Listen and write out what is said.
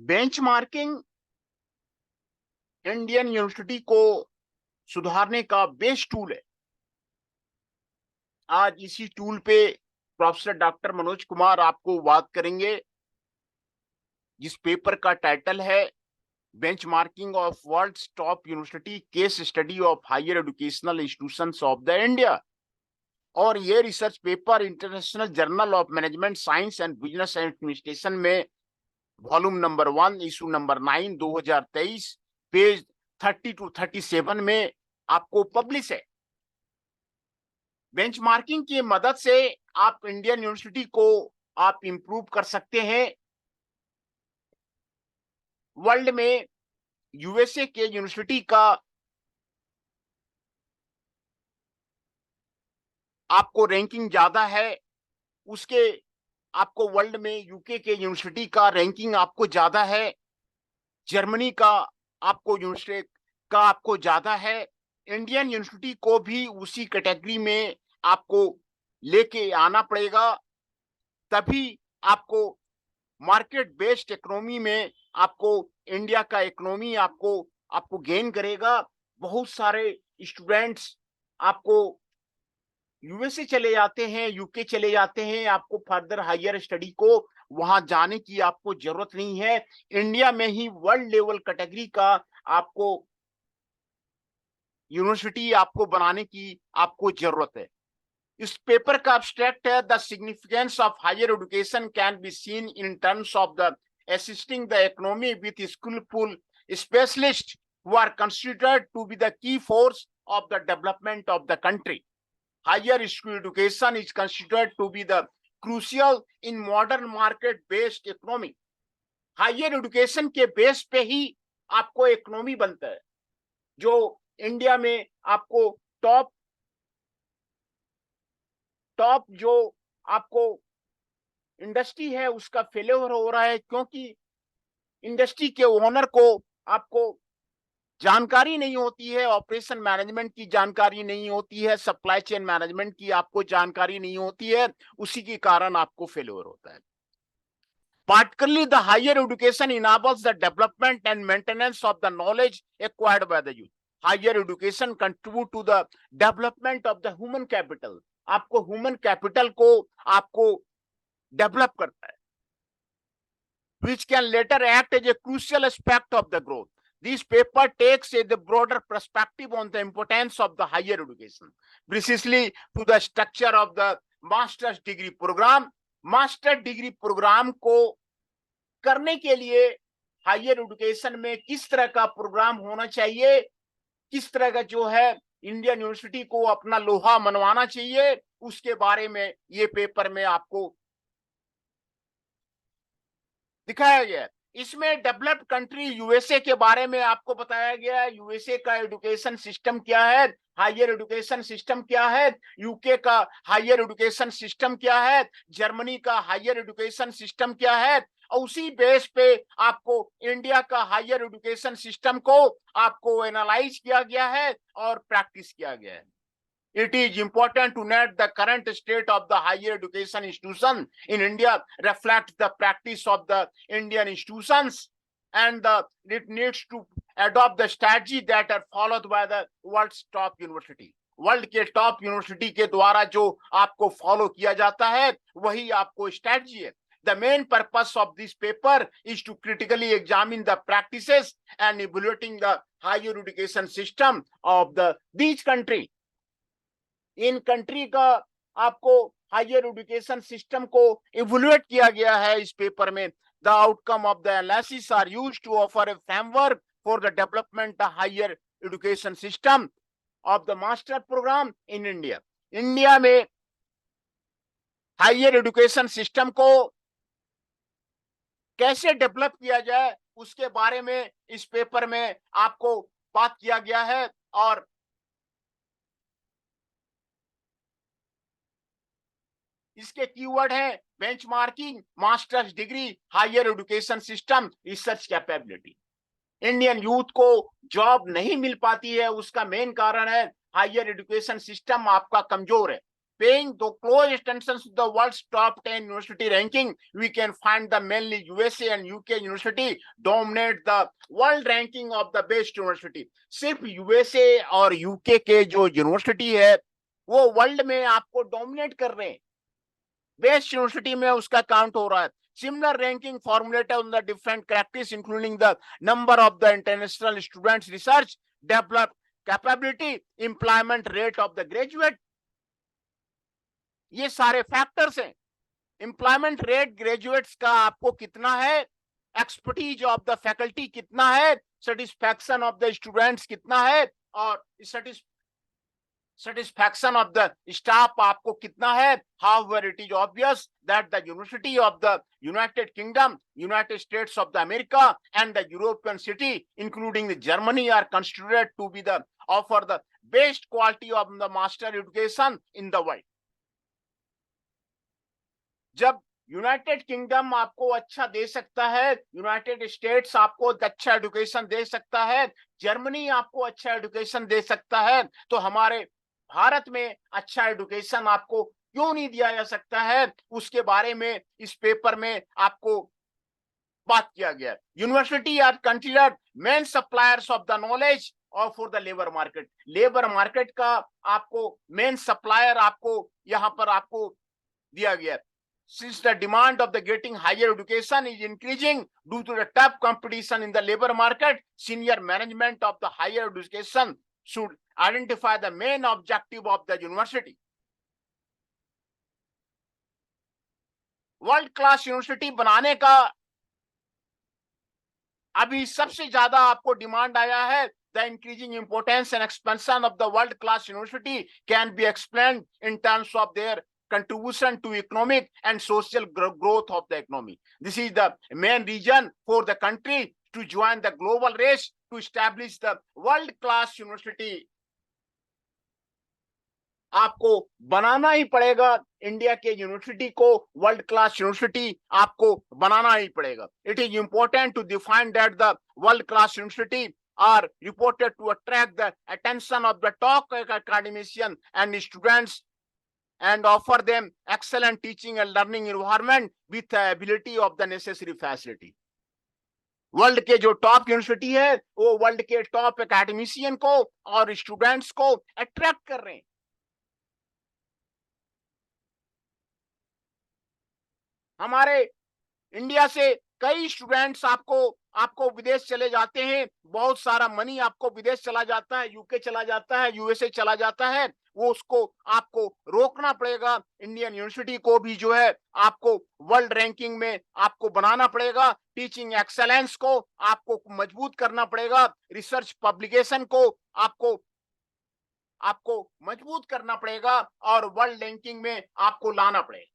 Benchmarking Indian university को सुधारने का बेस्ट टूल है। आज इसी टूल पे प्रोफेसर डॉक्टर मनोज कुमार आपको बात करेंगे, जिस पेपर का टाइटल है benchmarking of world's top university case study of higher educational institutions of the India. और ये research paper international journal of management science and business administration में volume number 1 issue number 9 2023 page 30 to 37 में आपको publish है। Benchmarking की मदद से आप इंडियन यूनिवर्सिटी को आप इंप्रूव कर सकते हैं। वर्ल्ड में यूएसए के यूनिवर्सिटी का आपको रैंकिंग ज्यादा है, उसके आपको वर्ल्ड में यूके के यूनिवर्सिटी का रैंकिंग आपको ज्यादा है, जर्मनी का आपको यूनिवर्सिटी का आपको ज्यादा है। इंडियन यूनिवर्सिटी को भी उसी कैटेगरी में आपको लेके आना पड़ेगा, तभी आपको मार्केट बेस्ड इकोनॉमी में आपको इंडिया का इकोनॉमी आपको गेन करेगा। बहुत सारे स्टूडेंट्स आपको यूएसए चले जाते हैं, यूके चले जाते हैं, आपको फर्दर हायर स्टडी को वहां जाने की आपको जरूरत नहीं है। इंडिया में ही वर्ल्ड लेवल कैटेगरी का आपको यूनिवर्सिटी आपको बनाने की आपको जरूरत है। इस पेपर का एब्स्ट्रैक्ट है the significance of higher education can be seen in terms of the assisting the economy with skillful specialist who are considered to be the key force of the development of the country. Higher school education is considered to be the crucial in modern market based economy। Higher education के base पे ही आपको economy बनता है। जो India में आपको top जो आपको इंडस्ट्री है उसका फेलियर हो रहा है, क्योंकि इंडस्ट्री के ओनर को आपको जानकारी नहीं होती है, ऑपरेशन मैनेजमेंट की जानकारी नहीं होती है, सप्लाई चेन मैनेजमेंट की आपको जानकारी नहीं होती है, उसी के कारण आपको फेलियर होता है। Particularly, the higher education enables the development and maintenance of the knowledge acquired by the youth। Higher education contribute to the development of the human capital। आपको human capital को आपको develop करता है, which can later act as a crucial aspect of the growth। This paper takes a the broader perspective on the importance of the higher education, precisely to the structure of the master's degree program। Master degree program को करने के लिए higher education में किस तरह का programme होना चाहिए, किस तरह का जो है इंडियन यूनिवर्सिटी को अपना लोहा मनवाना चाहिए, उसके बारे में ये पेपर में आपको दिखाया गया है। इसमें डेवलप्ड कंट्री यूएसए के बारे में आपको बताया गया है। यूएसए का एजुकेशन सिस्टम क्या है, हायर एजुकेशन सिस्टम क्या है, यूके का हायर एजुकेशन सिस्टम क्या है, जर्मनी का हायर एजुकेशन सिस्टम क्या है, और उसी बेस पे आपको इंडिया का हायर एजुकेशन सिस्टम को आपको एनालाइज किया गया है और प्रैक्टिस किया गया है। It is important to note the current state of the higher education institution in India reflects the practice of the Indian institutions, and it needs to adopt the strategy that are followed by the world's top university। World के top university के द्वारा जो आपको follow किया जाता है वही आपको स्ट्रेटजी है। The main purpose of this paper is to critically examine the practices and evaluating the higher education system of these country। इन कंट्री का आपको हायर एजुकेशन सिस्टम को इवैल्यूएट किया गया है इस पेपर में। The outcome of the analysis are used to offer a framework for the development higher education system of the master program in India. India में हायर एजुकेशन सिस्टम को कैसे डेवलप किया जाए उसके बारे में इस पेपर में आपको बात किया गया है। और इसके कीवर्ड है benchmarking, masters degree, higher education system, research capability. Indian youth को जॉब नहीं मिल पाती है, उसका मेन कारण है हायर एजुकेशन सिस्टम आपका कमजोर है। paying the close attention to the world's top 10 university ranking, we can find the mainly USA and UK university dominate the world ranking of the best university. सिर्फ USA और UK के जो university है वो world में आपको dominate कर रहे हैं, बेस्ट यूनिवर्सिटी में उसका काउंट हो रहा है. Similar ranking formulated on the different characteristics, including the number of the international students, research, developed capability, employment rate of the graduate. ये सारे फैक्टर्स हैं. एम्प्लॉयमेंट रेट ग्रेजुएट्स का आपको कितना है, एक्सपर्टीज ऑफ द फैकल्टी कितना है, सेटिस्फैक्शन ऑफ द स्टूडेंट्स कितना है, और satisfaction of the staff आपको कितना है. However, it is obvious that the University of the United Kingdom, United States of the America, and the European city, including the Germany, are considered to be the offer the best quality of the master education in the world. जब United kingdom आपको अच्छा दे सकता है, United states आपको अच्छा education दे सकता है, Germany आपको अच्छा एजुकेशन दे सकता है, तो हमारे भारत में अच्छा एजुकेशन आपको क्यों नहीं दिया जा सकता है, उसके बारे में इस पेपर में आपको बात किया गया. University are considered main suppliers of the knowledge और for the labour market. Labour market का आपको मेन सप्लायर आपको यहां पर आपको दिया गया. Since the demand of the getting higher education is increasing due to the tough competition in the labor market, senior management of the higher education should identify the main objective of the university. World class university बनाने का अभी सबसे ज्यादा आपको demand आया है. The increasing importance and expansion of the world class university can be explained in terms of their contribution to economic and social growth of the economy. This is the main reason for the country to join the global race to establish the world class university. आपको बनाना ही पड़ेगा, India के university को world class university आपको बनाना ही पड़ेगा. It is important to define that the world class university are reported to attract the attention of the top academicians and students and offer them excellent teaching and learning environment with the ability of the necessary facility. World के जो top university है वो world के top academician को और students को attract कर रहे हैं. हमारे इंडिया से कई स्टूडेंट्स आपको विदेश चले जाते हैं, बहुत सारा मनी आपको विदेश चला जाता है, यूके चला जाता है, यूएसए चला जाता है. वो उसको आपको रोकना पड़ेगा. इंडियन यूनिवर्सिटी को भी जो है आपको वर्ल्ड रैंकिंग में आपको बनाना पड़ेगा. टीचिंग एक्सेलेंस को आपको मजबूत करना पड़ेगा. रिसर्च पब्लिकेशन को आपको मजबूत करना पड़ेगा और वर्ल्ड रैंकिंग में आपको लाना पड़ेगा.